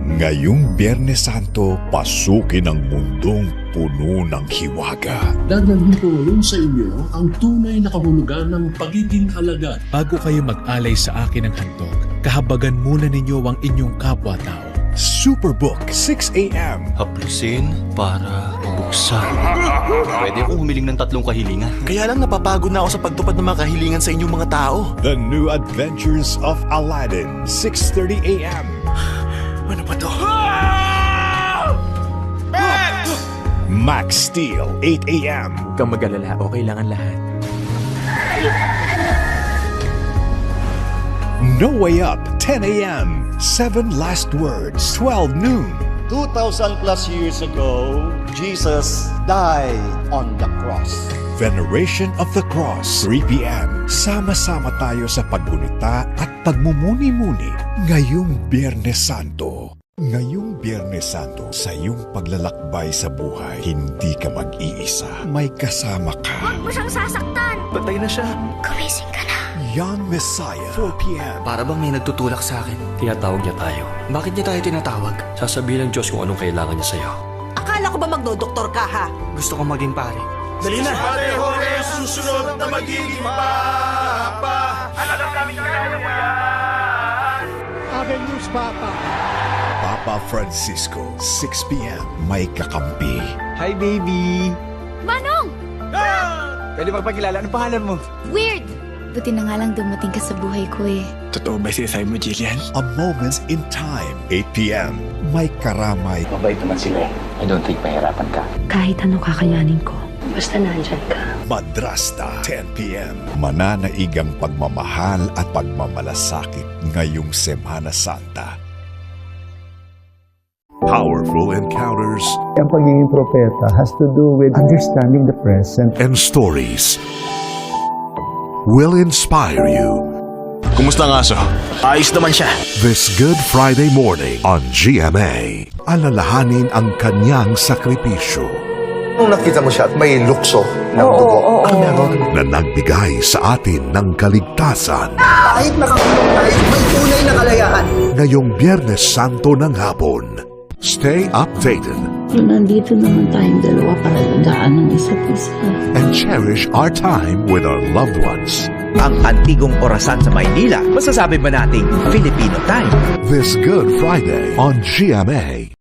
Ngayong Biyernes Santo, pasukin ang mundong puno ng hiwaga. Dadalhin ko ngayon sa inyo ang tunay na kahulugan ng pagiging alagad. Bago kayo mag-alay sa akin ng handog, kahabagan muna ninyo ang inyong kapwa-tao. Superbook, 6 a.m. Haplusin para mabuksan. Pwede akong humiling ng 3 kahilingan. Kaya lang napapagod na ako sa pagtupad ng mga kahilingan sa inyong mga tao. The New Adventures of Aladdin, 6:30 a.m. Ano ba to? Max Steel, 8 a.m. Huwag kang mag-alala, okay lang ang lahat. No Way Up, 10 a.m. 7 Last Words, 12 noon. 2,000 plus years ago, Jesus died on the cross. Veneration of the Cross, 3 p.m. Sama-sama tayo sa paggunita at pagmumuni-muni ngayong Biyernes Santo. Ngayong Biyernes Santo, sa iyong paglalakbay sa buhay, hindi ka mag-iisa. May kasama ka. Huwag mo siyang sasaktan! Patay na siya. Gumising ka na! Young Messiah, 4 p.m. Para bang may nagtutulak sa akin? Tinatawag niya tayo. Bakit niya tayo tinatawag? Sasabihin ng Diyos kung anong kailangan niya sa'yo. Akala ko ba magdodoktor ka ha? Gusto kong maging pare. Dali na! Pareho rin susunod na magiging papa. Alam namin na kaya mo yan! Papa Francisco, 6 p.m. May kakampi. Hi, baby! Manong! Pwede magpakilala. Ano pangalan mo? Weird! Buti na nga lang dumating ka sa buhay ko eh. Totoo ba sinasabi mo, Jillian? A Moment in Time, 8 p.m. May karamay. Mabait naman sila eh. I don't think mahirapan ka. Kahit ano kakayanin ko, basta nandyan ka. Madrasta, 10 p.m. Mananaigang pagmamahal at pagmamalasakit ngayong Semana Santa. Powerful encounters Ang pagiging propeta has to do with understanding the present. and stories will inspire you. Kumusta ang aso? Ayos naman siya. This Good Friday morning on GMA, alalahanin ang kanyang sakripisyo Nung nakita mo siya at may lukso ng dugo, ang meron? na nagbigay sa atin ng kaligtasan. Kahit nakakulong tayo, may tunay na kalayaan. Ngayong Biyernes Santo ng hapon. Stay updated Nandito naman tayong dalawa para lagaan ng isa't isa. and cherish our time with our loved ones. Ang antigong orasan sa Maynila, masasabi ba nating Filipino time? This Good Friday on GMA.